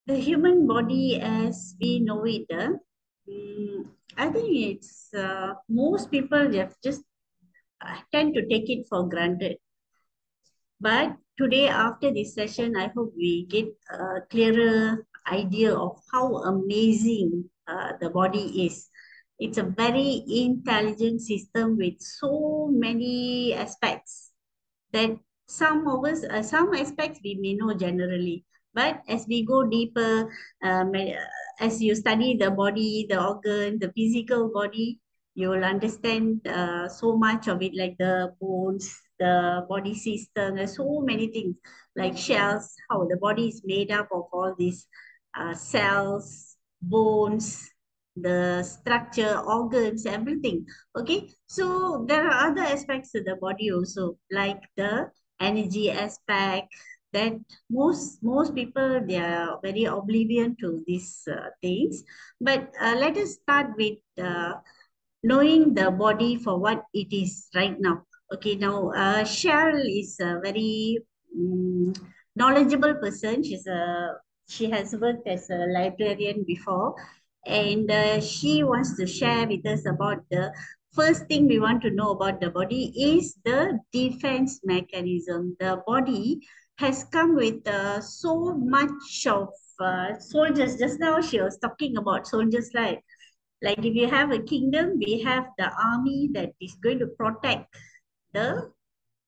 The human body as we know it, I think it's most people just tend to take it for granted. But today, after this session, I hope we get a clearer idea of how amazing the body is. It's a very intelligent system with so many aspects that some of us, some aspects we may know generally, but as we go deeper, as you study the body, the organ, the physical body, you will understand so much of it, like the bones, the body system. There's so many things like shells, how the body is made up of all these cells, bones, the structure, organs, everything. Okay, so there are other aspects to the body also, like the energy aspect. That most people, they are very oblivion to these things. But let us start with knowing the body for what it is right now. Okay, now Cheryl is a very knowledgeable person. She has worked as a librarian before, and she wants to share with us about the first thing we want to know about the body is the defense mechanism. The body has come with so much of soldiers. Just now she was talking about soldiers, like if you have a kingdom, we have the army that is going to protect the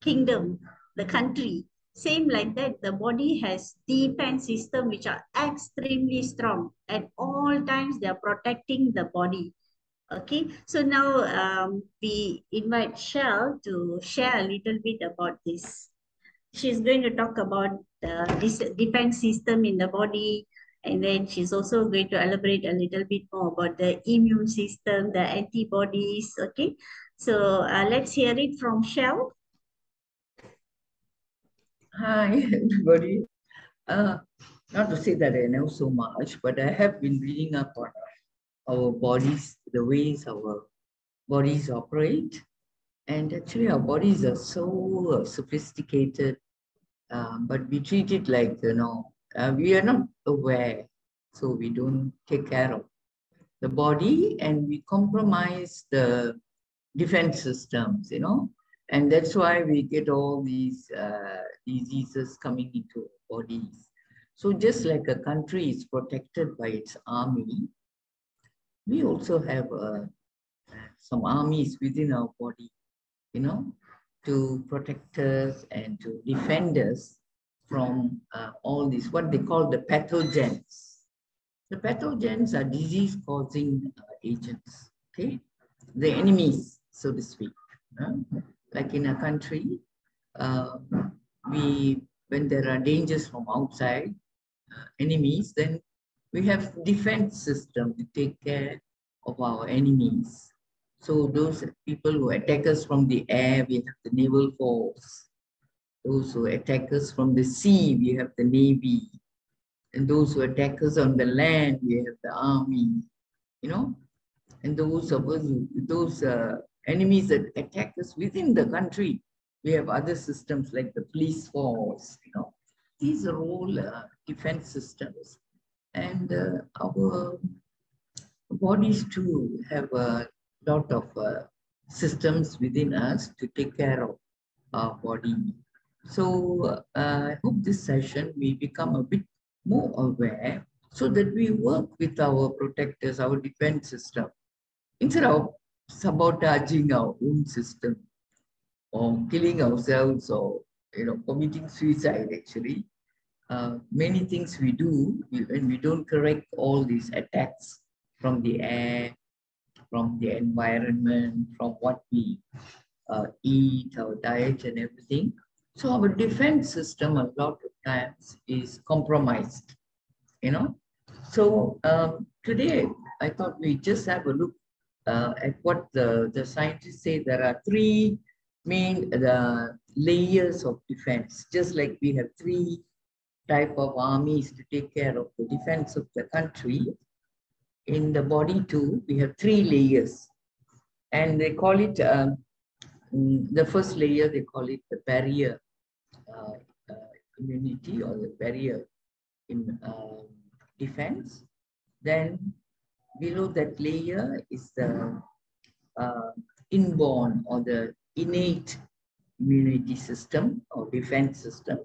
kingdom, the country. Same like that, the body has defense system which are extremely strong. At all times, they are protecting the body. Okay, so now we invite Shell to share a little bit about this. She's going to talk about this defense system in the body, and then she's also going to elaborate a little bit more about the immune system, the antibodies. Okay, so let's hear it from Shell. Hi, everybody. Uh, Not to say that I know so much, but I have been reading up on our bodies, the ways our bodies operate. And actually, our bodies are so sophisticated, but we treat it like, we are not aware. So we don't take care of the body and we compromise the defense systems. And that's why we get all these diseases coming into our bodies. So just like a country is protected by its army, we also have some armies within our body, you know, to protect us and to defend us from all these, what they call the pathogens. The pathogens are disease-causing agents, okay? The enemies, so to speak. Like in a country, uh, when there are dangers from outside, enemies, then we have defense system to take care of our enemies. So those people who attack us from the air, we have the naval force. Those who attack us from the sea, we have the navy. And those who attack us on the land, we have the army. You know, and those enemies that attack us within the country, we have other systems like the police force. These are all defense systems. And our bodies too have a lot of systems within us to take care of our body. So I hope this session we become a bit more aware so that we work with our protectors, our defense system, instead of sabotaging our own system or killing ourselves or committing suicide. Actually, many things we do when we don't correct all these attacks from the air, from the environment, from what we eat, our diet and everything. So our defense system a lot of times is compromised, you know. So today I thought we just have a look at what the scientists say. There are three main layers of defense, just like we have three type of armies to take care of the defense of the country. In the body too, we have three layers, and they call it the first layer. They call it the barrier uh, immunity or the barrier in defense. Then below that layer is the inborn or the innate immunity system or defense system.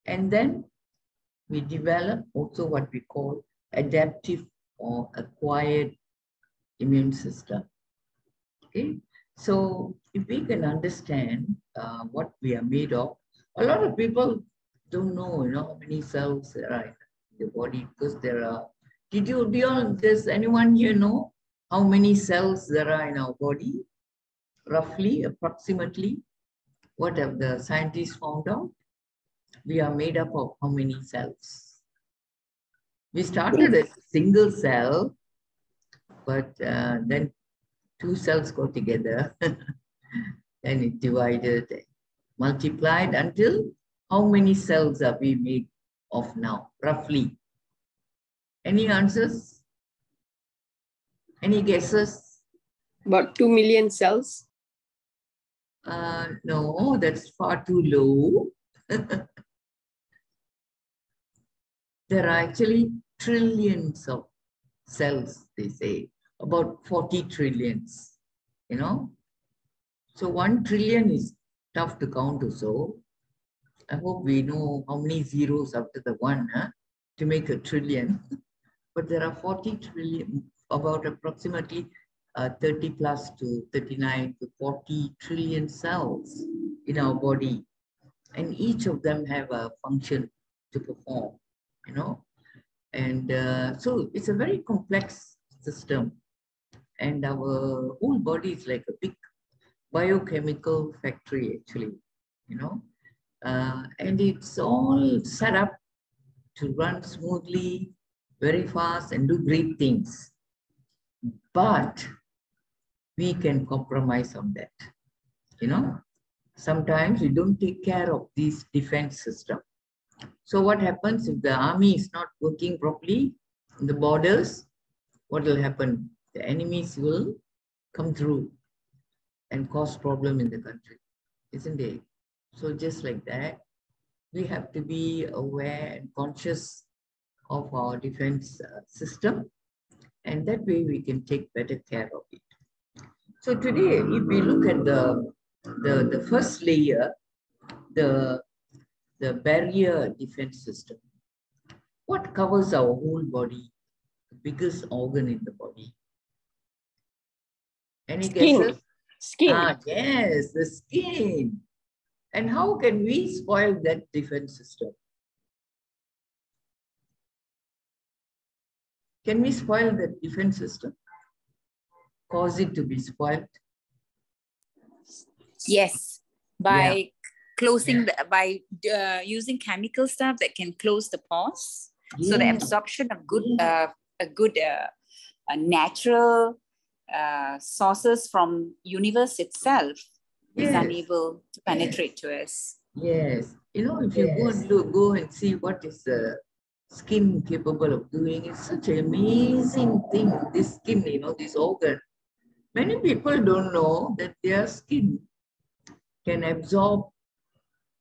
And then we develop also what we call adaptive or acquired immune system. Okay, so if we can understand what we are made of, a lot of people don't know, how many cells there are in the body, because there are. Does anyone here know how many cells there are in our body? Roughly, approximately, what have the scientists found out? We are made up of how many cells? We started as a single cell, but then two cells go together, then it divided, multiplied until how many cells are we made of now, roughly? Any answers? Any guesses? About 2 million cells. No, that's far too low. There are actually trillions of cells, they say, about 40 trillions, So 1 trillion is tough to count or so. I hope we know how many zeros after the one to make a trillion. But there are 40 trillion, about approximately 30 plus to 39 to 40 trillion cells in our body. And each of them have a function to perform, And so it's a very complex system. And our whole body is like a big biochemical factory, actually, And it's all set up to run smoothly, very fast, and do great things. But we can compromise on that, Sometimes we don't take care of this defense system. So what happens if the army is not working properly in the borders? What will happen? The enemies will come through and cause problem in the country, isn't it? So just like that, we have to be aware and conscious of our defense system, and that way we can take better care of it. So today, if we look at the first layer, the barrier defense system, what covers our whole body, the biggest organ in the body? Any guesses? Skin. Yes, the skin. And how can we spoil that defense system? Can we spoil the defense system? Cause it to be spoiled? Yes, by closing by using chemical stuff that can close the pores. Yeah. So the absorption of good natural sources from universe itself is unable to penetrate to us. Yes, if you go and see what is the skin capable of doing, it's such an amazing thing. This skin, this organ. Many people don't know that their skin can absorb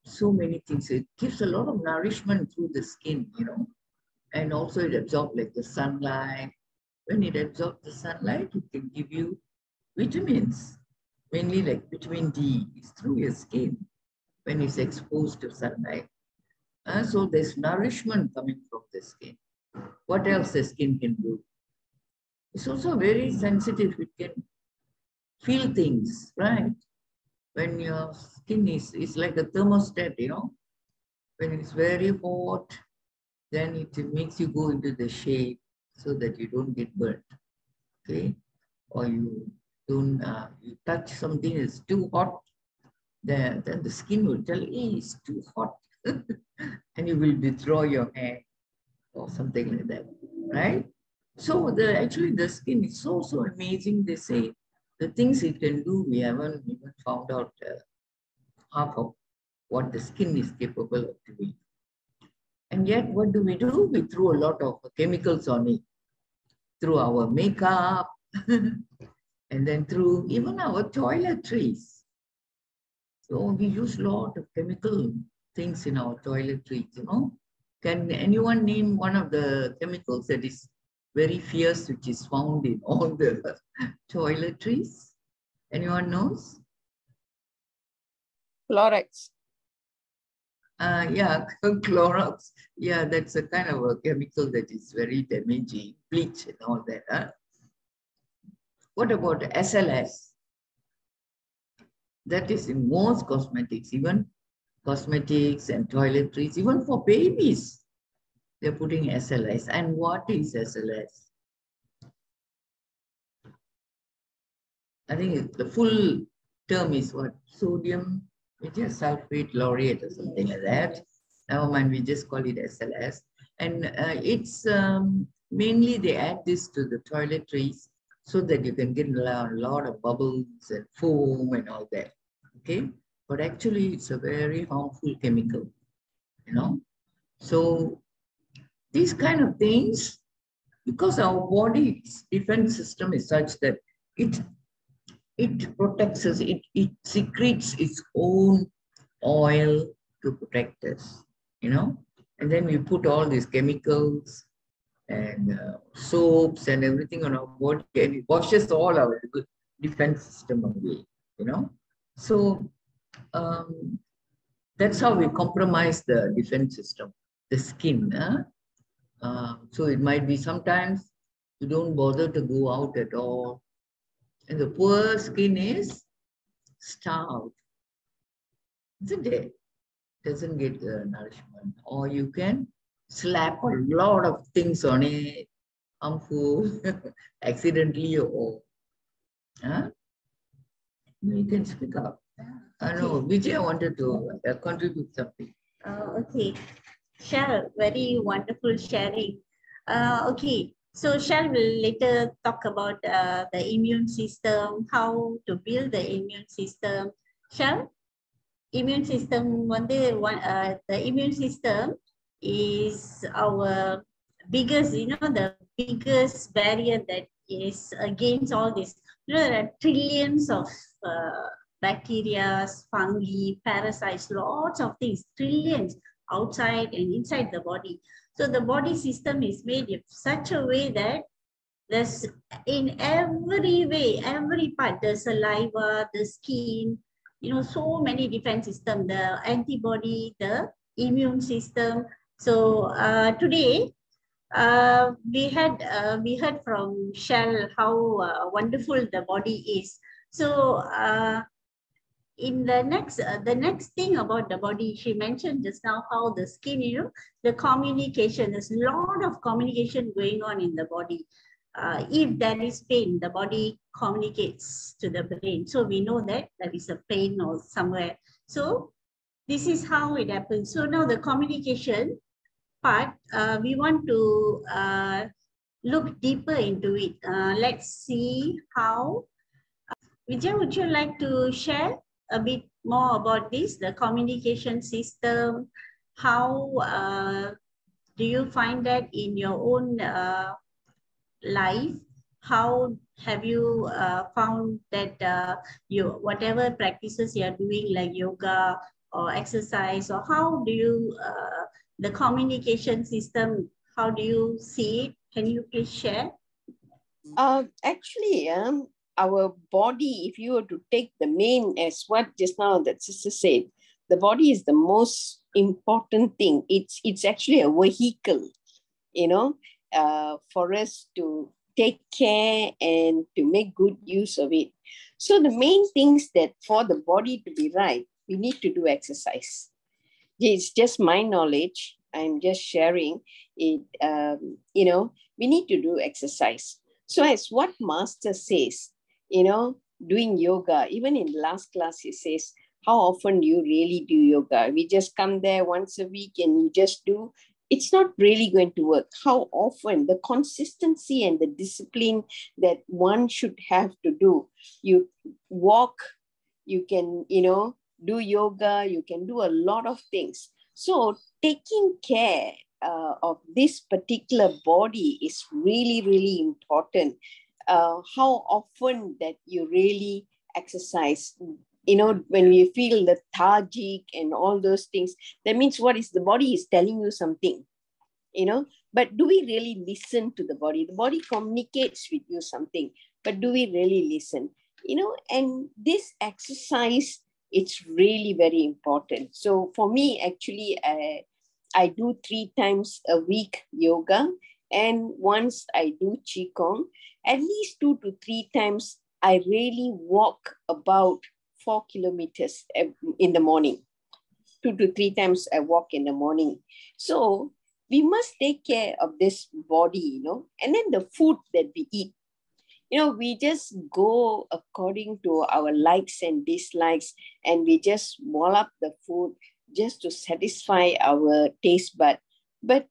so many things. It gives a lot of nourishment through the skin, and also it absorbs like the sunlight. When it absorbs the sunlight, it can give you vitamins, mainly like vitamin D. It's through your skin when it's exposed to sunlight. So there's nourishment coming from the skin. What else the skin can do? It's also very sensitive. It can feel things, right? When your skin is like a thermostat, when it's very hot, then it makes you go into the shade so that you don't get burnt, okay? Or you don't, you touch something that's too hot, then the skin will tell, hey, it's too hot. And you will withdraw your hand or something like that, right? So actually the skin is so amazing. They say the things it can do, we haven't even found out half of what the skin is capable of doing. And yet, what do? We throw a lot of chemicals on it through our makeup and then through even our toiletries. So we use a lot of chemical things in our toiletries, Can anyone name one of the chemicals that is very fierce, which is found in all the toiletries? Anyone knows? Chlorox. Yeah, Clorox. Yeah, that's a kind of a chemical that is very damaging, bleach and all that. Huh? What about SLS? That is in most cosmetics, even cosmetics and toiletries, even for babies, they're putting SLS. And what is SLS? I think the full term is what? Sodium sulfate laureate or something like that. Never mind, we just call it SLS. And it's mainly they add this to the toiletries so that you can get a lot of bubbles and foam and all that. Okay, but actually it's a very harmful chemical, you know. So these kind of things, because our body's defense system is such that it protects us, it secretes its own oil to protect us, you know. And then we put all these chemicals and soaps and everything on our body, and it washes all our defense system away, you know. So that's how we compromise the defense system, the skin. So it might be sometimes you don't bother to go out at all, and the poor skin is starved, isn't it? Doesn't get nourishment. Or you can slap a lot of things on it, harmful, accidentally, or you can speak up. I know, Vijay wanted to contribute something. Okay. Cheryl, very wonderful sharing. Okay, so Cheryl will later talk about the immune system, how to build the immune system. Cheryl, immune system, the immune system is our biggest, the biggest barrier that is against all this. There are trillions of bacteria, fungi, parasites, lots of things, trillions outside and inside the body. So the body system is made in such a way that there's in every way, every part, the saliva, the skin, so many different systems, the antibody, the immune system. So today, we heard from Shell how wonderful the body is. So in the next thing about the body, she mentioned just now how the skin, the communication, there's a lot of communication going on in the body. If there is pain, the body communicates to the brain. So we know that there is a pain or somewhere. So this is how it happens. So now the communication part, we want to look deeper into it. Let's see how. Vijay, would you like to share a bit more about this, the communication system? How do you find that in your own life? How have you found that whatever practices you are doing, like yoga or exercise, or how do you, the communication system, how do you see it? Can you please share? Actually, our body, if you were to take the main, as what just now that sister said, the body is the most important thing. It's actually a vehicle, for us to take care and to make good use of it. So the main things that for the body to be right, we need to do exercise. It's just my knowledge. I'm just sharing it. We need to do exercise. So as what master says, doing yoga, even in last class, he says, how often do you really do yoga? We just come there once a week and you just do. It's not really going to work. How often? The consistency and the discipline that one should have to do. You walk, you can, do yoga, you can do a lot of things. So taking care of this particular body is really, really important. How often that you really exercise, when you feel lethargic and all those things, that means what is the body is telling you something. you know, but do we really listen to the body? The body communicates with you something, but do we really listen? You know, and this exercise, it's really very important. So for me, actually, I do 3 times a week yoga, and once I do qigong. At least 2 to 3 times, I really walk about 4 kilometers in the morning. 2 to 3 times I walk in the morning. So we must take care of this body, you know, and then the food that we eat. You know, we just go according to our likes and dislikes, and we just wall up the food just to satisfy our taste bud. But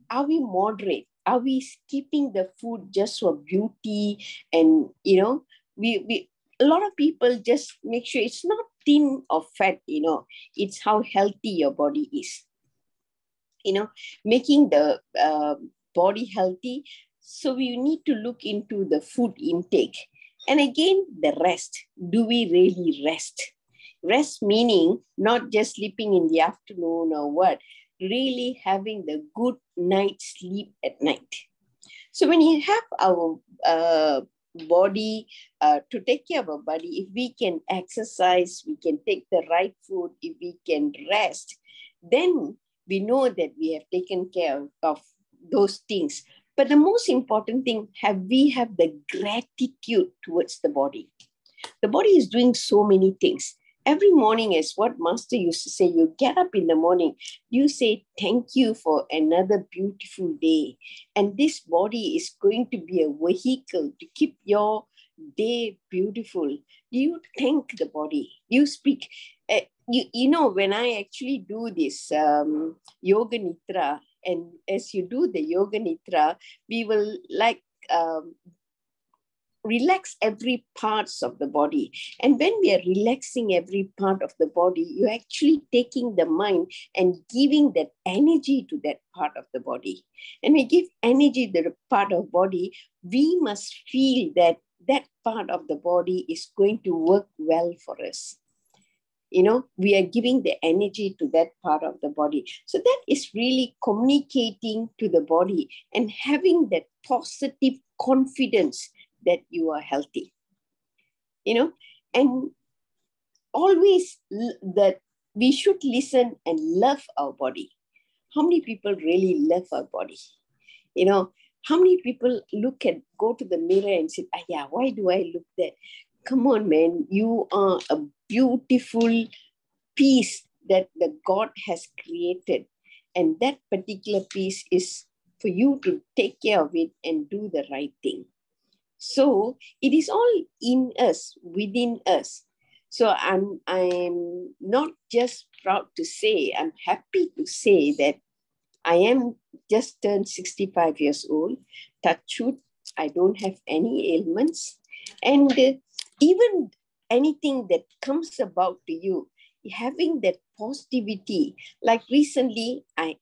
are we moderate? Are we skipping the food just for beauty? And, you know, we a lot of people just make sure it's not thin or fat, you know, it's how healthy your body is. You know, making the body healthy. So we need to look into the food intake. And again, the rest. Do we really rest? Rest meaning not just sleeping in the afternoon or what, really having the good night's sleep at night. So when you have our body, to take care of our body, if we can exercise, we can take the right food, if we can rest, then we know that we have taken care of those things. But the most important thing, we have the gratitude towards the body. The body is doing so many things. Every morning, as what Master used to say, you get up in the morning, you say, thank you for another beautiful day. And this body is going to be a vehicle to keep your day beautiful. You thank the body. You speak. You know, when I actually do this Yoga Nitra, and as you do the Yoga Nitra, we will like relax every parts of the body. And when we are relaxing every part of the body, you're actually taking the mind and giving that energy to that part of the body. And we give energy to the part of body, we must feel that that part of the body is going to work well for us. You know, we are giving the energy to that part of the body. So that is really communicating to the body and having that positive confidence that you are healthy. You know, and always that we should listen and love our body. How many people really love our body? You know, how many people go to the mirror and say, yeah, why do I look that? Come on, man, you are a beautiful piece that the God has created. And that particular piece is for you to take care of it and do the right thing. So it is all in us, within us. So I'm not just proud to say, I'm happy to say that I am just turned 65 years old. Touch wood, I don't have any ailments. And even anything that comes about to you, having that positivity. Like recently, I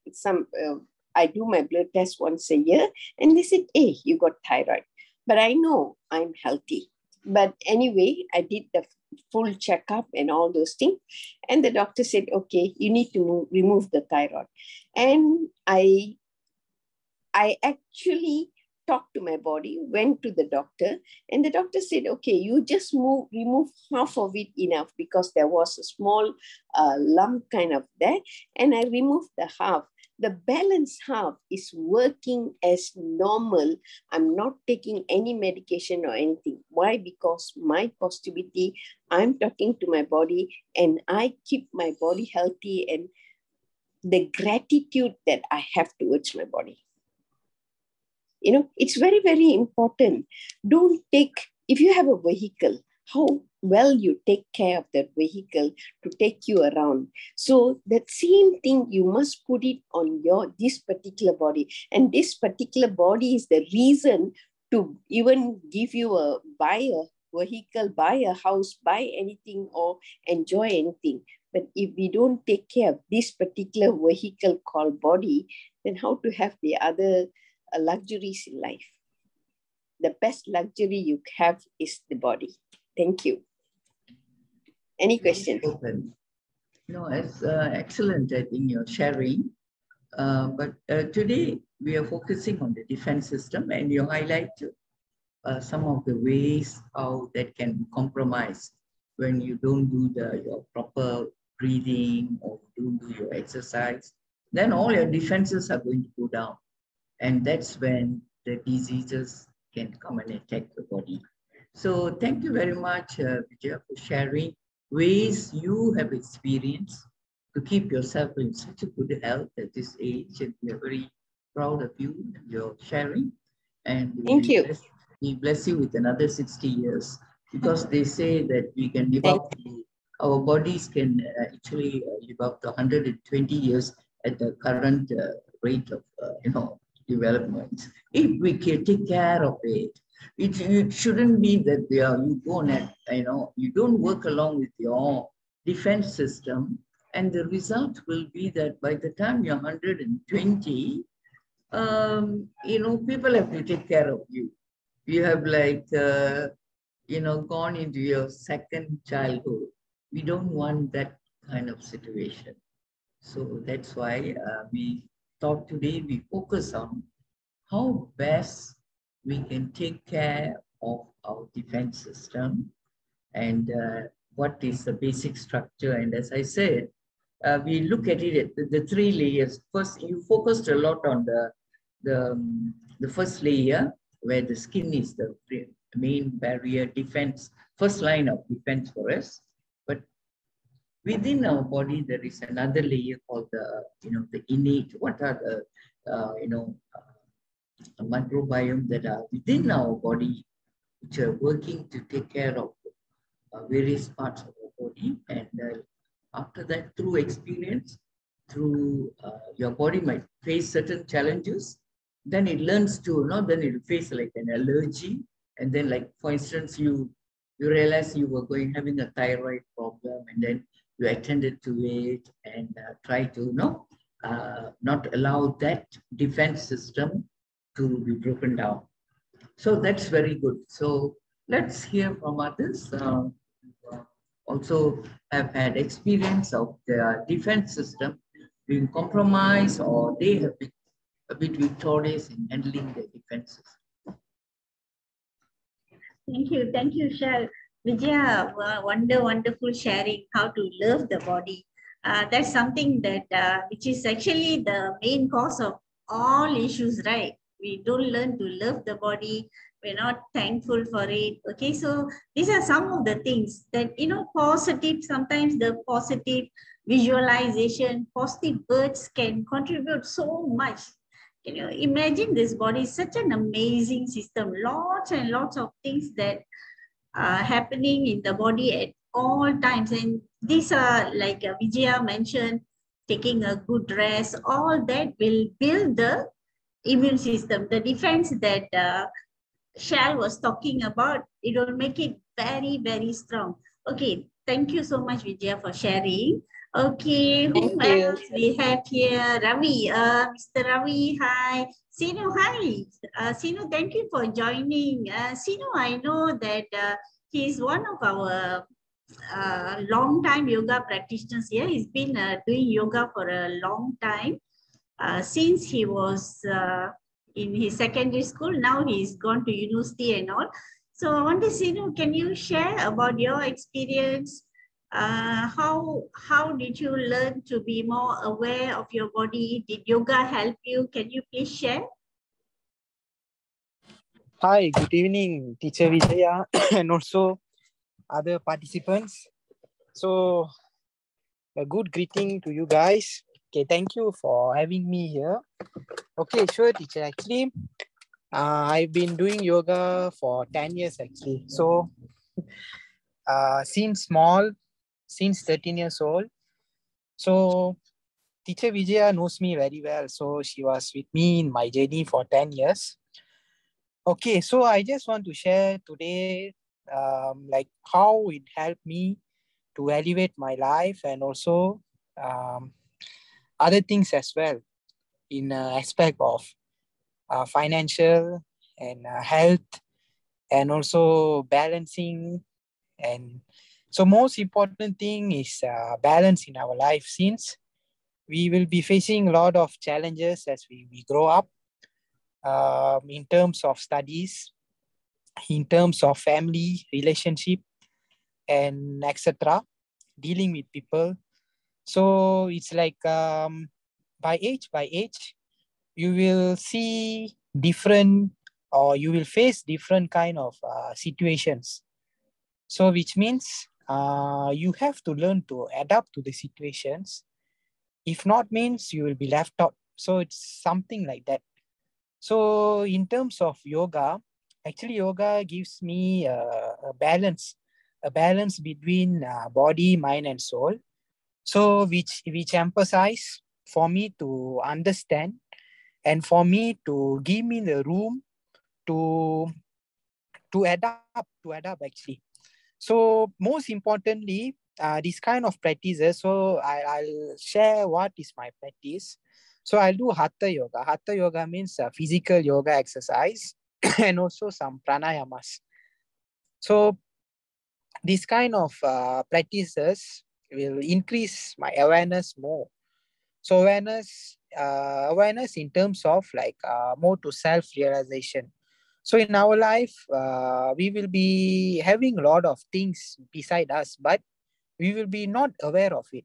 do my blood test once a year, and they said, hey, you got thyroid. But I know I'm healthy. But anyway, I did the full checkup and all those things. And the doctor said, okay, you need to remove the thyroid. And I actually talked to my body, went to the doctor, and the doctor said, okay, you just remove half of it enough, because there was a small lump kind of there. And I removed the half. The balance half is working as normal. I'm not taking any medication or anything. Why? Because my positivity, I'm talking to my body, and I keep my body healthy, and the gratitude that I have towards my body. You know, it's very, very important. If you have a vehicle, how well you take care of that vehicle to take you around. So that same thing, you must put it on this particular body. And this particular body is the reason to even give you buy a vehicle, buy a house, buy anything, or enjoy anything. But if we don't take care of this particular vehicle called body, then how to have the other luxuries in life? The best luxury you have is the body. Thank you. Any questions? No, it's excellent, I think, you're sharing. But today we are focusing on the defense system, and you highlight some of the ways how that can be compromised when you don't do your proper breathing or don't do your exercise. Then all your defenses are going to go down, and that's when the diseases can come and attack the body. So thank you very much, Vijaya, for sharing ways you have experienced to keep yourself in such a good health at this age. And we are very proud of you and your sharing. And Thank you. we bless you with another 60 years, because they say that we can live Thank up to, our bodies can actually live up to 120 years at the current rate of, development. If we can take care of it, it shouldn't be that you go and, you don't work along with your defense system, and the result will be that by the time you're 120, people have to take care of you. You have gone into your second childhood. We don't want that kind of situation. So that's why we thought today we focus on how best we can take care of our defense system, and what is the basic structure. And as I said, we look at it at the three layers. First, you focused a lot on the first layer, where the skin is the main barrier defense, first line of defense for us. But within our body, there is another layer called the innate. What are the microbiome that are within our body, which are working to take care of various parts of our body. And after that, through experience, your body might face certain challenges. Then it learns to, then it will face like an allergy. And then, like, for instance, you realize you were having a thyroid problem, and then you attended to it and try to not allow that defense system to be broken down. So that's very good. So let's hear from others. Also have had experience of their defense system being compromised, or they have been a bit victorious in handling their defenses. Thank you, Shal. Vijaya, wonderful sharing how to love the body. That's something that which is actually the main cause of all issues, right? We don't learn to love the body. We're not thankful for it. Okay, so these are some of the things that, positive, sometimes the positive visualization, positive words can contribute so much. Can you imagine this body is such an amazing system, lots and lots of things that are happening in the body at all times. And these are, like Vijaya mentioned, taking a good rest, all that will build the immune system, the defense that Shal was talking about. It will make it very, very strong. Okay, thank you so much, Vijaya, for sharing. Okay, who else we have here? Ravi, Mr. Ravi, hi. Sinu, hi. Sinu, thank you for joining. Sinu, I know that he's one of our long-time yoga practitioners here. He's been doing yoga for a long time. Since he was in his secondary school, now he's gone to university and all. So I want to see, can you share about your experience? How did you learn to be more aware of your body? Did yoga help you? Can you please share? Hi, good evening, Teacher Vijaya, and also other participants. So, a good greeting to you guys. Okay, thank you for having me here. Okay, sure, teacher. Actually, I've been doing yoga for 10 years actually. So, since 13 years old. So, Teacher Vijaya knows me very well. So, she was with me in my journey for 10 years. Okay, so I just want to share today like how it helped me to elevate my life, and also other things as well in aspect of financial and health, and also balancing. And so most important thing is balance in our life, since we will be facing a lot of challenges as we grow up, in terms of studies, in terms of family, relationship, and etc. Dealing with people. So it's like by age, you will see different, or you will face different kind of situations. So which means you have to learn to adapt to the situations. If not, means you will be left out. So it's something like that. So in terms of yoga, actually yoga gives me a balance between body, mind, and soul. So which emphasize for me to understand, and for me to give me the room to adapt actually. So most importantly, this kind of practices. So I'll share what is my practice. So I'll do hatha yoga. Hatha yoga means physical yoga exercise and also some pranayamas. So this kind of practices will increase my awareness more. So awareness in terms of like more to self-realization. So in our life, we will be having a lot of things beside us, but we will be not aware of it.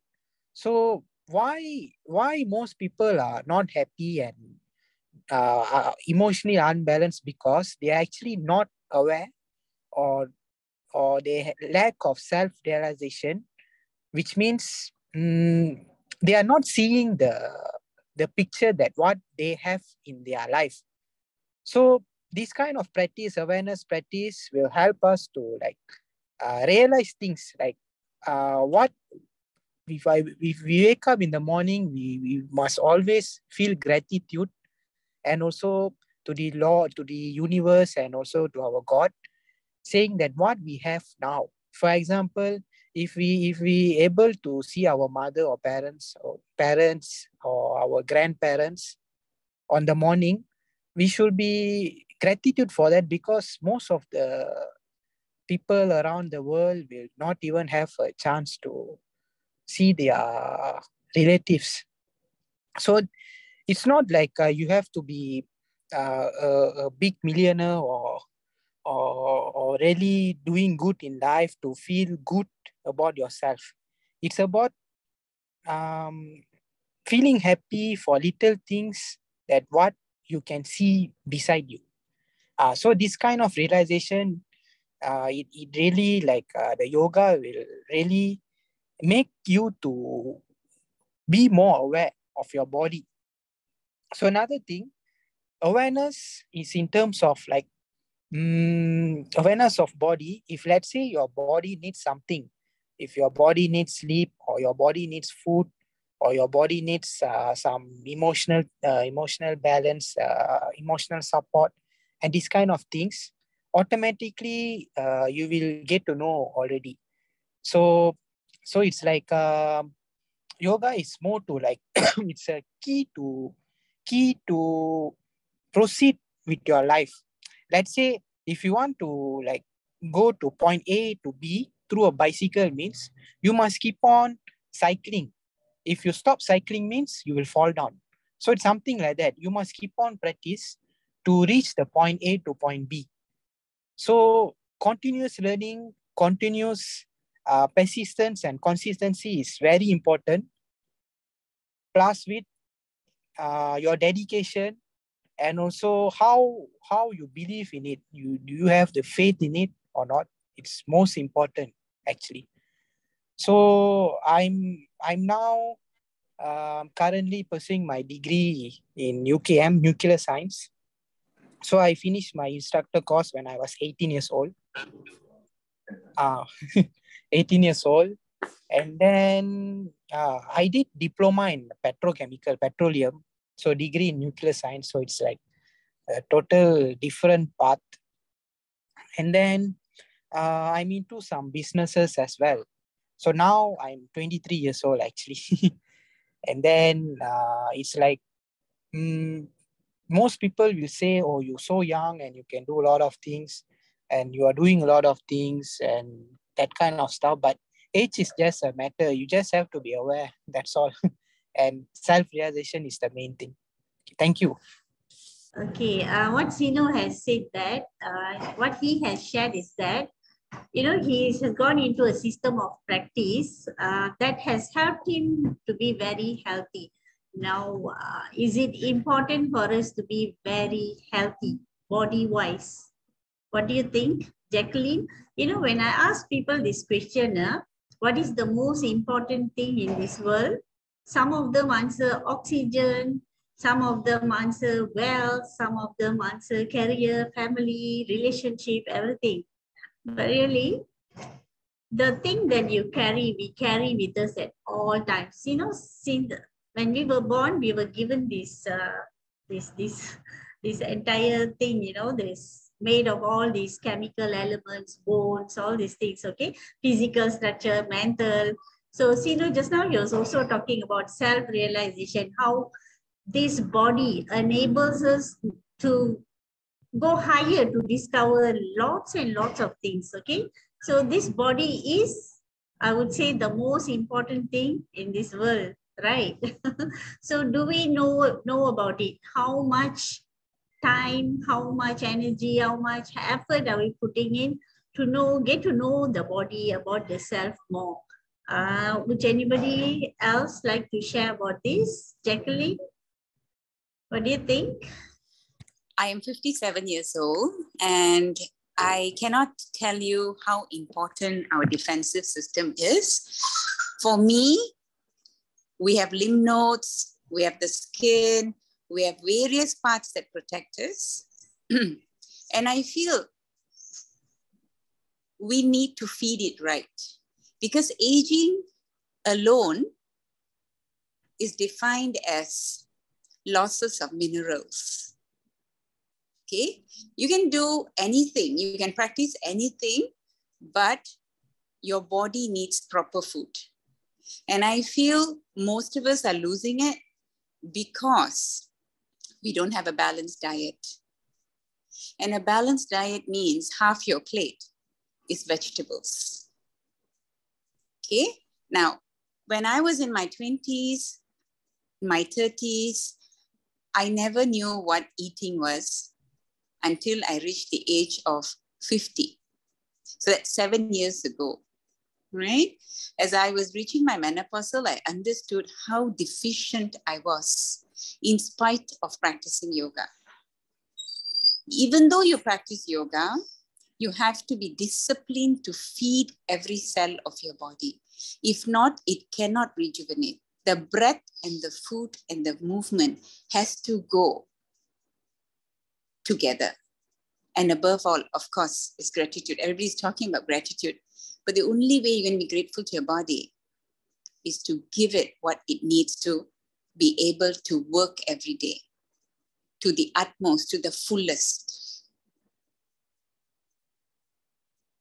So why most people are not happy and emotionally unbalanced? Because they are actually not aware, or they lack of self-realization, which means they are not seeing the picture that what they have in their life. So this kind of practice, awareness practice, will help us to like realize things like what if we wake up in the morning, we must always feel gratitude, and also to the Lord, to the universe, and also to our God, saying that what we have now. For example, if we able to see our mother or parents or our grandparents on the morning, we should be gratitude for that, because most of the people around the world will not even have a chance to see their relatives. So it's not like you have to be a big millionaire, or really doing good in life to feel good about yourself. It's about um, feeling happy for little things that what you can see beside you. So this kind of realization, it really like the yoga will really make you to be more aware of your body. So another thing, awareness is in terms of like awareness of body. If let's say your body needs something, if your body needs sleep, or your body needs food, or your body needs some emotional balance, emotional support, and these kind of things, automatically you will get to know already. So it's like yoga is more to like it's a key to proceed with your life. Let's say if you want to like go to point A to B through a bicycle, means you must keep on cycling. If you stop cycling, means you will fall down. So it's something like that. You must keep on practice to reach the point A to point B. So continuous learning, continuous persistence and consistency is very important. Plus with your dedication, and also how you believe in it. Do you have the faith in it or not? It's most important actually. So I'm now currently pursuing my degree in UKM, nuclear science. So I finished my instructor course when I was 18 years old. 18 years old. And then I did diploma in petroleum. So degree in nuclear science. So it's like a total different path. And then I'm into some businesses as well. So now I'm 23 years old actually. And then it's like most people will say, oh, you're so young and you can do a lot of things, and you are doing a lot of things and that kind of stuff. But age is just a matter. You just have to be aware. That's all. And self-realization is the main thing. Thank you. Okay, what Sino has said that, what he has shared is that, he has gone into a system of practice that has helped him to be very healthy. Now, is it important for us to be very healthy, body-wise? What do you think, Jacqueline? When I ask people this question, what is the most important thing in this world? Some of them answer oxygen, some of them answer wealth, some of them answer career, family, relationship, everything. But really, the thing that we carry with us at all times. Since when we were born, we were given this entire thing. This made of all these chemical elements, bones, all these things. Okay, physical structure, mental. So, just now you was also talking about self-realization. How this body enables us to go higher to discover lots and lots of things. Okay, so this body is, I would say, the most important thing in this world, right? So do we know about it? How much time, how much energy, how much effort are we putting in to get to know the body, about the self more? Would anybody else like to share about this? Jacqueline, what do you think? I am 57 years old, and I cannot tell you how important our defensive system is. For me, we have lymph nodes, we have the skin, we have various parts that protect us. And I feel we need to feed it right, because aging alone is defined as losses of minerals. Okay, you can do anything, you can practice anything, but your body needs proper food. And I feel most of us are losing it because we don't have a balanced diet. And a balanced diet means half your plate is vegetables. Okay, now, when I was in my 20s, my 30s, I never knew what eating was until I reached the age of 50. So that's 7 years ago, right? As I was reaching my menopausal, I understood how deficient I was in spite of practicing yoga. Even though you practice yoga, you have to be disciplined to feed every cell of your body. If not, it cannot rejuvenate. The breath and the food and the movement has to go together. And above all, of course, is gratitude. Everybody's talking about gratitude. But the only way you're going to be grateful to your body is to give it what it needs to be able to work every day to the utmost, to the fullest.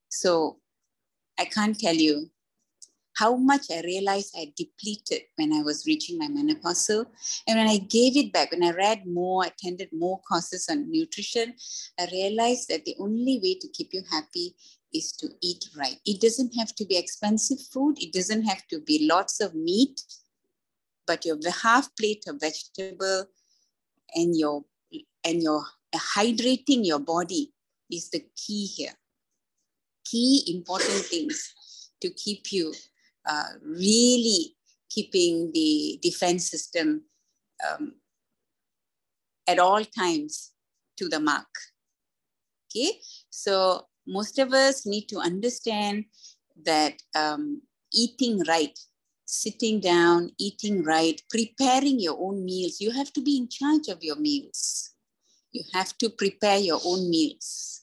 So I can't tell you how much I realized I depleted when I was reaching my menopausal. And when I gave it back, when I read more, attended more courses on nutrition, I realized that the only way to keep you happy is to eat right. It doesn't have to be expensive food. It doesn't have to be lots of meat, but your half plate of vegetable and your hydrating your body is the key here. Key important things to keep you really keeping the defense system at all times to the mark. Okay, so most of us need to understand that eating right, sitting down, eating right, preparing your own meals. You have to be in charge of your meals. You have to prepare your own meals,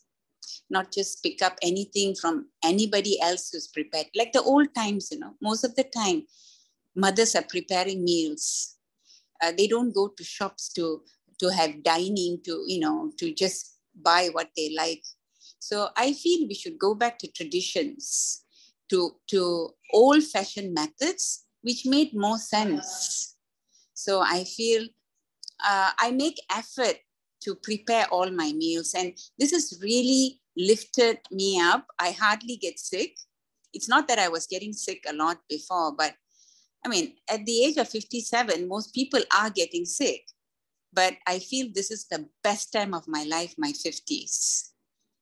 not just pick up anything from anybody else who's prepared. Like the old times, most of the time, mothers are preparing meals. They don't go to shops to have dining, to just buy what they like. So I feel we should go back to traditions, to old-fashioned methods, which made more sense. So I feel I make effort to prepare all my meals. And this has really lifted me up. I hardly get sick. It's not that I was getting sick a lot before, but I mean, at the age of 57, most people are getting sick, but I feel this is the best time of my life, my 50s,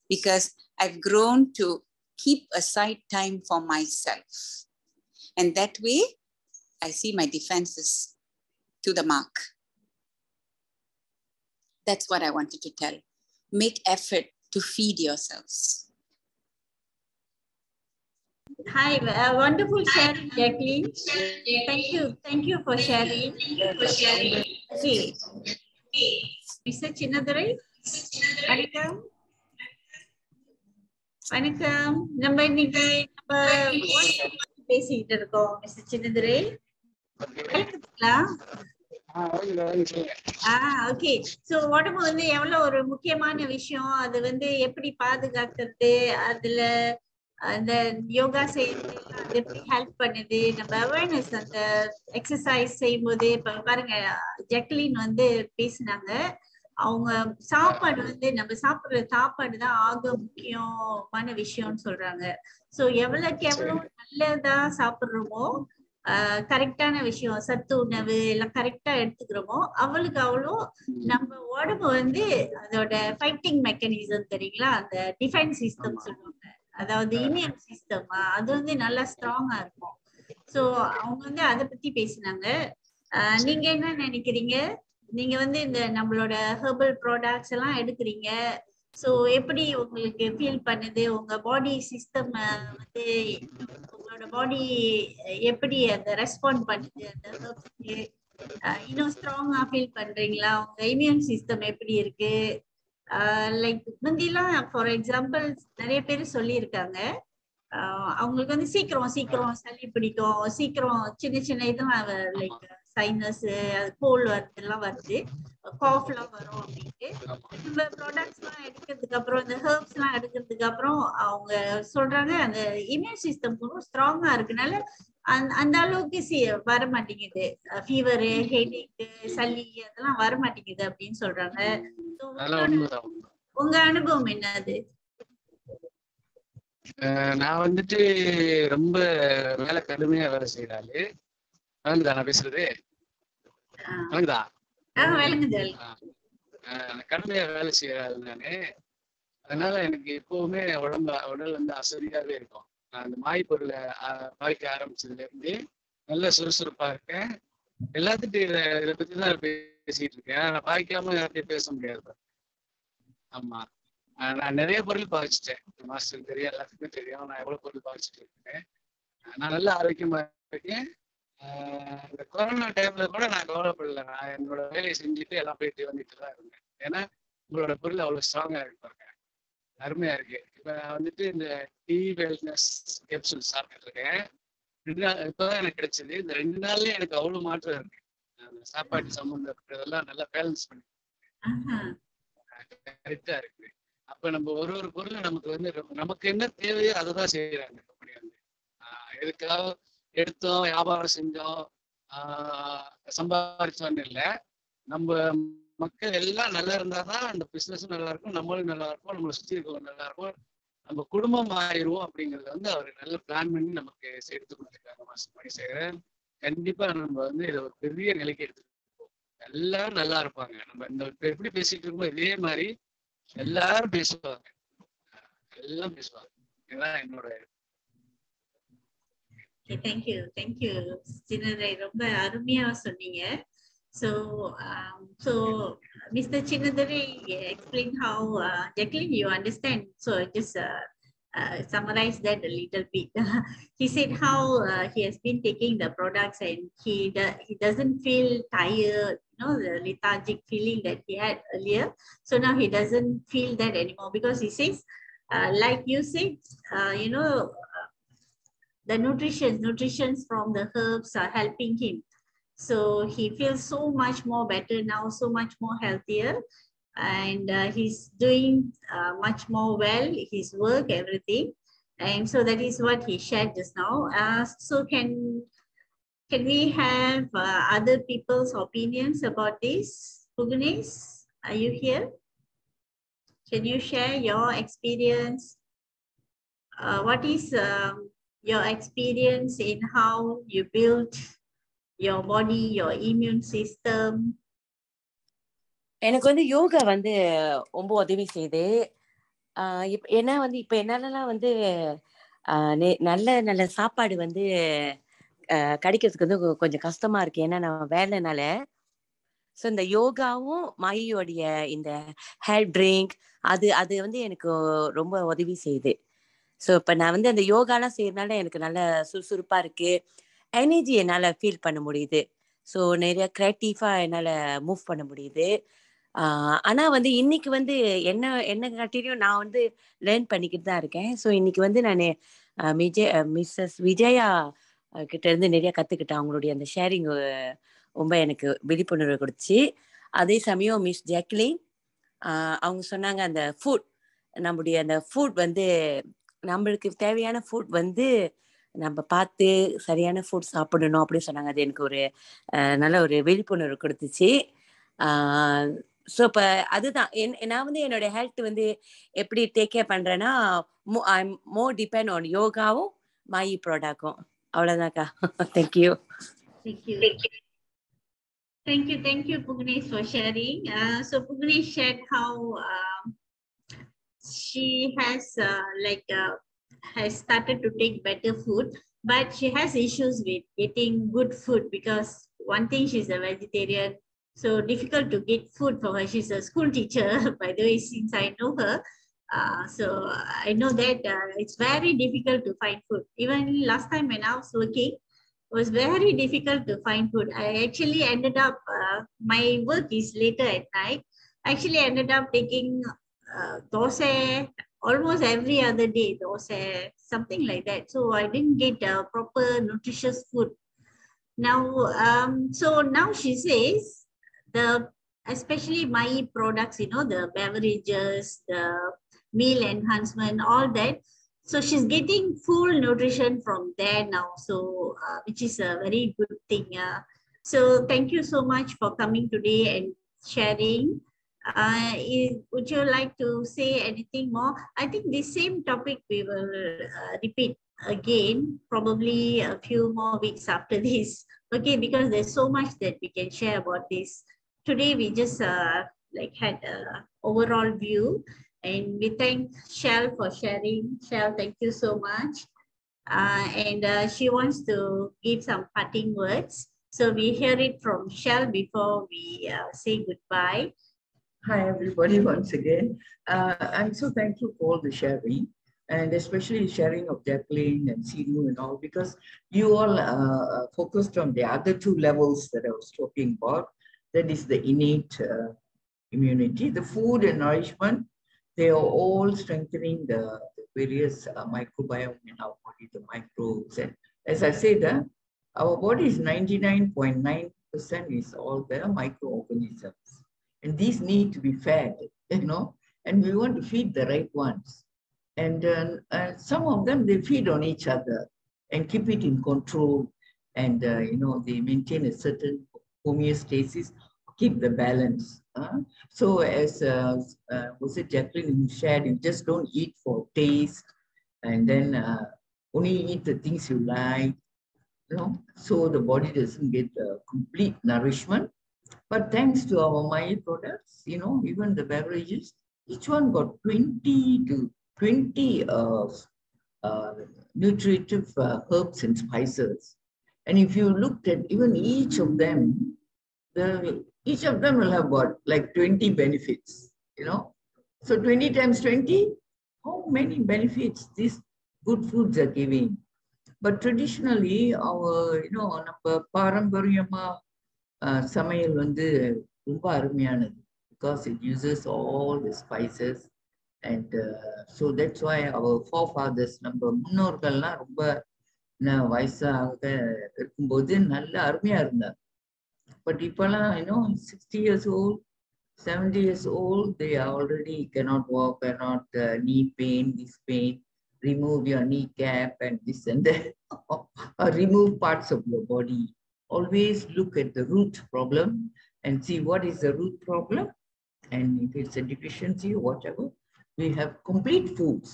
because I've grown to keep aside time for myself. And that way, I see my defenses to the mark. That's what I wanted to tell. Make effort to feed yourselves. Hi, wonderful sharing, Jacqueline. Thank you for sharing. Okay, Mr. Chinnadurai, வணக்கம். வணக்கம். நம்ம இன்னைக்கு பேசிக்கிட்டு இருக்கோம், mister Chinnadurai. கேக்குதுங்களா? Okay. So உடம்பு வந்து எவ்வளவு ஒரு முக்கியமான விஷயம், அது வந்து எப்படி பாதுகாக்கிறது, அதுல அந்த யோகா செய்யறது அது எப்படி ஹெல்ப் பண்ணுது, நம்ம அவேர்னஸ் அந்த எக்ஸசைஸ் செய்யும் போது. இப்ப பாருங்க, ஜெக்லின் வந்து பேசினாங்க, அவங்க சாப்பாடு வந்து நம்ம சாப்பிடுற சாப்பாடு தான் ஆக முக்கியமான விஷயம்னு சொல்றாங்க. சோ எவ்வளவுக்கு எவ்வளவு நல்லதா சாப்பிடுறோமோ, கரெக்டான விஷயம், சத்து உணவு எல்லாம் கரெக்டா எடுத்துக்கிறோமோ, அவளுக்கு அவ்வளோ நம்ம உடம்பு வந்து அதோட ஃபைட்டிங் மெக்கானிசம் தெரியுங்களா, அந்த டிஃபென்ஸ் சிஸ்டம் சொல்லுவாங்க, அதாவது இம்யூன் சிஸ்டம், அது வந்து நல்லா ஸ்ட்ராங்கா இருக்கும். சோ அவங்க வந்து அதை பத்தி பேசினாங்க. நீங்க என்ன நினைக்கிறீங்க? நீங்க வந்து இந்த நம்மளோட ஹெர்பல் ப்ராடக்ட்ஸ் எல்லாம் எடுக்கிறீங்க. சோ எப்படி உங்களுக்கு ஃபீல் பண்ணுது? உங்க பாடி சிஸ்டம் வந்து உங்களோட பாடி எப்படி அந்த ரெஸ்பாண்ட் பண்ணுது அந்த ஹெர்ப்ஸ்க்கு? இன்னும் ஸ்ட்ராங்கா ஃபீல் பண்றீங்களா? உங்க இம்யூன் சிஸ்டம் எப்படி இருக்கு? லைக் முந்திலாம் ஃபார் எக்ஸாம்பிள் நிறைய பேர் சொல்லியிருக்காங்க, அவங்களுக்கு வந்து சீக்கிரம் சளி பிடிக்கும், சீக்கிரம் சின்ன சின்ன இதெல்லாம் லைக் சைனஸ், கோல்டு வருதுலாம் வருது, காஃப் எல்லாம் வரும் அப்படின்ட்டு. நம்ம ப்ராடக்ட்ஸ் எல்லாம் எடுக்கிறதுக்கு அப்புறம், இந்த ஹெர்ப்ஸ் எல்லாம் எடுக்கிறதுக்கு அப்புறம் அவங்க சொல்றாங்க அந்த இம்யூன் சிஸ்டம் ஸ்ட்ராங்கா இருக்குனால அந்த அளவுக்கு வர மாட்டேங்குது, ஃபீவர், ஹெடேக், சளி அதெல்லாம் வர மாட்டேங்குது அப்படின்னு சொல்றாங்க. உங்க அனுபவம் என்னது? நான் வந்துட்டு ரொம்ப வேலை கடுமையா வேலை செய்யறாரு. வணங்குதா நான் பேசுறது? வணங்குதா? கடுமையா வேலை செய்யறாரு நானு. அதனால எனக்கு எப்பவுமே உடல் வந்து அசதியாவே இருக்கும். நான் அந்த மாய் பொருளை பாய்க்க ஆரம்பிச்சதுல இருந்து நல்ல சுறுசுறுப்பா இருக்கேன். எல்லாத்துட்டும் இதை பத்தி தான் பேசிட்டு இருக்கேன். நான் பாய்க்காம யார்கிட்டயும் பேச முடியாது. ஆமா, நான் நிறைய பொருள் பாவிச்சிட்டேன். மாஸ்டருக்கு தெரியும், எல்லாத்துக்குமே தெரியும் நான் எவ்வளவு பொருள் பாவிச்சிட்டு இருக்கேன். நான் நல்ல ஆரோக்கியமா இருக்கேன். இந்த கொரோனா டைம்ல கூட நான் கவலைப்படல. நான் என்னோட வேலையை செஞ்சுட்டு எல்லாம் போயிட்டு வந்துட்டு தான் இருந்தேன். ஏன்னா உங்களோட பொருள் அவ்வளவு ஸ்ட்ராங்கா இருப்பாங்க, அருமையா இருக்கு. இப்ப நான் வந்துட்டு இந்த டீ வெல்னஸ் கேப்சூல் சாப்பிட்டு இருக்கேன். 2 நாள் இப்பதான் எனக்கு கிடைச்சது. இந்த 2 நாள்லயே எனக்கு அவ்வளவு மாற்றம் இருக்கு. அந்த சாப்பாட்டு சம்பந்தப்பட்டதெல்லாம் நல்லா பேலன்ஸ் பண்ணி கரெக்டா இருக்கு. அப்ப நம்ம ஒரு பொருள் நமக்கு வந்து நமக்கு என்ன தேவையோ அதைதான் செய்யறாங்க. எதுக்காக எடுத்தோம், வியாபாரம் செஞ்சோம், சம்பாதிச்சோன்னு இல்லை. நம்ம மக்கள் எல்லாம் நல்லா இருந்தாதான் அந்த பிசினஸும் நல்லா இருக்கும், நம்மளும் நல்லா இருக்கும், நம்மளை சுற்றி இருக்கவங்க நல்லா இருக்கும், நம்ம குடும்பம் ஆயிடுவோம். அப்படிங்கறத வந்து அவர் நல்ல பிளான் பண்ணி நமக்கு எடுத்து கொடுத்துருக்காங்க மாஸ்டர் மணிசேகரன். கண்டிப்பா நம்ம வந்து இதை ஒரு பெரிய நிலைக்கு எடுத்துட்டு எல்லாரும் நல்லா இருப்பாங்க. நம்ம இந்த எப்படி பேசிட்டு இருக்கோம் இதே மாதிரி எல்லாரும் பேசுவாங்க, எல்லாம் பேசுவாங்க. இதுதான் என்னோட. தேங்க்யூ சின்னதுரை, ரொம்ப அருமையா சொன்னீங்க. So Mr. Chinnadurai explained how Jacqueline, you understand. So just summarize that a little bit. He said how he has been taking the products and he doesn't feel tired, the lethargic feeling that he had earlier. So now he doesn't feel that anymore, because he says, like you said, the nutritions from the herbs are helping him. So he feels so much more better now, so much more healthier, and he's doing much more well, his work, everything. And so that is what he shared just now. So can we have other people's opinions about this? Puganes, are you here? Can you share your experience? What is your experience in how you build your body, your immune system? எனக்கு வந்து யோகா வந்து ரொம்ப உதவி செய்யுது. ஏன்னா வந்து இப்ப என்னாலலாம் வந்து நல்ல நல்ல சாப்பாடு வந்து கிடைக்கிறதுக்கு வந்து கொஞ்சம் கஷ்டமா இருக்கு. ஏன்னா நான் வேலைனால. ஸோ இந்த யோகாவும் மாயியோடைய இந்த ஹெல்த் ட்ரிங்க் அது அது வந்து எனக்கு ரொம்ப உதவி செய்யுது. ஸோ இப்போ நான் வந்து அந்த யோகாலாம் செய்யறதுனால எனக்கு நல்ல சுறுசுறுப்பா இருக்கு. எனர்ஜி என்னால் ஃபீல் பண்ண முடியுது. ஸோ நிறைய க்ரியேட்டிவாக என்னால் மூவ் பண்ண முடியுது. ஆனால் வந்து இன்னைக்கு வந்து என்ன என்ன காட்டிலும் நான் வந்து லேர்ன் பண்ணிக்கிட்டு தான் இருக்கேன். ஸோ இன்னைக்கு வந்து நான் மிஸ்ஸஸ் விஜயா கிட்ட இருந்து நிறைய கற்றுக்கிட்டேன். அவங்களுடைய அந்த ஷேரிங் ரொம்ப எனக்கு விழிப்புணர்வு கொடுத்துச்சு. அதே சமயம் மிஸ் ஜாக்லின் அவங்க சொன்னாங்க அந்த ஃபுட், நம்முடைய அந்த ஃபுட் வந்து நம்மளுக்கு தேவையான ஃபுட் வந்து நம்ம பார்த்து சரியான ஃபுட் சாப்பிடணும் அப்படின்னு சொன்னாங்க. அது எனக்கு ஒரு நல்ல ஒரு விழிப்புணர்வு கொடுத்துச்சு. ஸோ இப்போ அதுதான் நான் வந்து என்னோட ஹெல்த் வந்து எப்படி டேக் கேர் பண்ணுறேன்னா I am more depend on யோகாவும் மாயி ப்ராடக்டும். அவ்வளோதான்க்கா. Thank you. Thank you, Pugnesh, for sharing. So Pugnesh shared how she has has started to take better food, but she has issues with getting good food because one thing, she's a vegetarian, so difficult to get food for her. She's a school teacher, by the way, since I know her. So I know that it's very difficult to find food. Even last time when I was working, it was very difficult to find food. I actually ended up, my work is later at night. I actually ended up taking dosa almost every other day, dosa, something like that. So I didn't get proper nutritious food. Now, so now she says especially MAYI products, the beverages, the meal enhancement, all that. So she's getting full nutrition from there now. So, which is a very good thing. So thank you so much for coming today and sharing. Would you like to say anything more? I think the same topic we will repeat again, probably a few more weeks after this. Okay, because there's so much that we can share about this. Today we just had an overall view, and we thank Shell for sharing. Shell, thank you so much. And she wants to give some parting words. So we hear it from Shell before we say goodbye. Hi, everybody, once again. I'm so thankful for all the sharing, and especially sharing of Jacqueline and Sidhu and all, because you all focused on the other two levels that I was talking about. That is the innate immunity, the food and nourishment. They are all strengthening the various microbiome in our body, the microbes. And as I said, our body is 99.9% is all the microorganisms. And these need to be fed, and we want to feed the right ones. And some of them, they feed on each other and keep it in control. And, they maintain a certain homeostasis, keep the balance. So as was it Jacqueline shared, you just don't eat for taste and then only eat the things you like, so the body doesn't get complete nourishment. But thanks to our MAYI products, even the beverages, each one got 20 nutritive herbs and spices. And if you looked at even each of them, each of them will have what, like 20 benefits, So 20 times 20, how many benefits these good foods are giving? But traditionally, our, நம்ம பாரம்பரியமா சமையல் வந்து ரொம்ப அருமையானது, because it uses all the spices. And so that's why our forefathers, நம்ம முன்னோர்கள்லாம் ரொம்ப வயசாக இருக்கும்போது நல்ல அருமையா இருந்தாங்க. But இப்பெல்லாம் 60 years old, 70 years old, they already cannot walk, cannot knee pain, this pain, remove your kneecap and this and that, or remove parts of your body. Always look at the root problem and see what is the root problem. And if it's a deficiency or whatever, we have complete foods.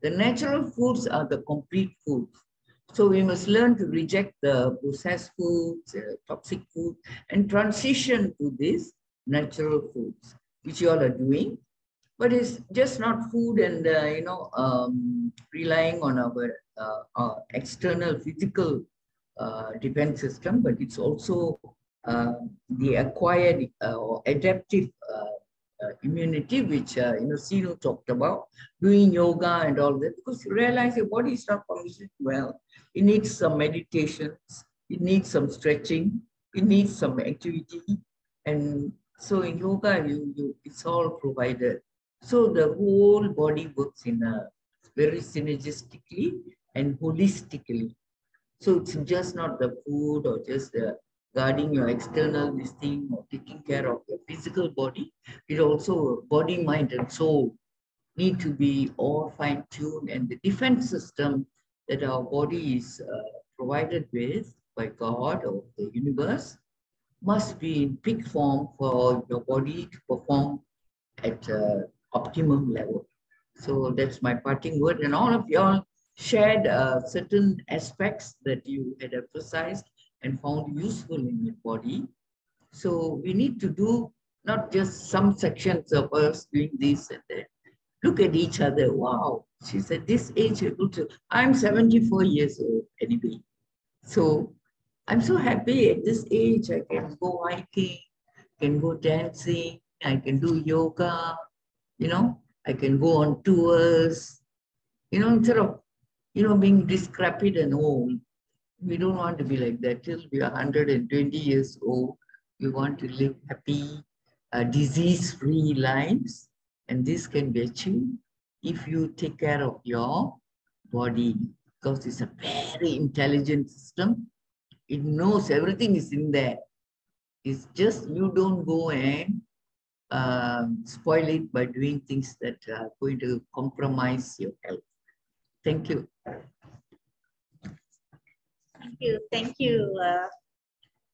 The natural foods are the complete foods. So we must learn to reject the processed foods, toxic food, and transition to these natural foods, which you all are doing. But it's just not food and, relying on our external physical defense system, but it's also the acquired or adaptive immunity, which Sinu talked about, doing yoga and all that, because you realize your body is not functioning well. It needs some meditations, it needs some stretching, it needs some activity, and so in yoga, it's all provided. So the whole body works in a very synergistically and holistically. So it's just not the food or just guarding your external this thing or taking care of your physical body. It also body, mind, and soul need to be all fine-tuned, and the defense system that our body is provided with by God or the universe must be in peak form for your body to perform at optimum level. So that's my parting word. And all of y'all shared certain aspects that you had emphasized and found useful in your body. So we need to do not just some sections of us doing this and that. Look at each other. Wow, she's at this age able to. I'm 74 years old anyway. So I'm so happy at this age. I can go hiking, can go dancing, I can do yoga, I can go on tours, instead of, being decrepit and old. We don't want to be like that till we are 120 years old. We want to live happy, disease-free lives. And this can be achieved if you take care of your body, because it's a very intelligent system. It knows everything is in there. It's just you don't go and spoil it by doing things that are going to compromise your health. Thank you. Thank you,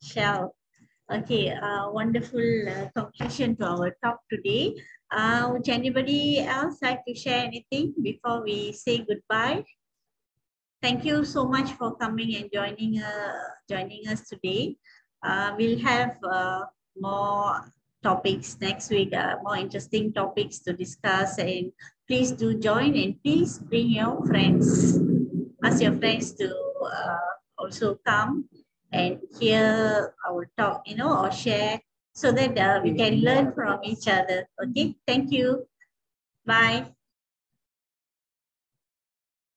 Shell. Okay, wonderful conclusion to our talk today. Would anybody else like to share anything before we say goodbye? Thank you so much for coming and joining us today. We'll have more topics next week, more interesting topics to discuss, and please do join, and please bring your friends. Ask your friends to also come and hear our talk, or share, so that we can learn from each other. Okay, thank you. Bye.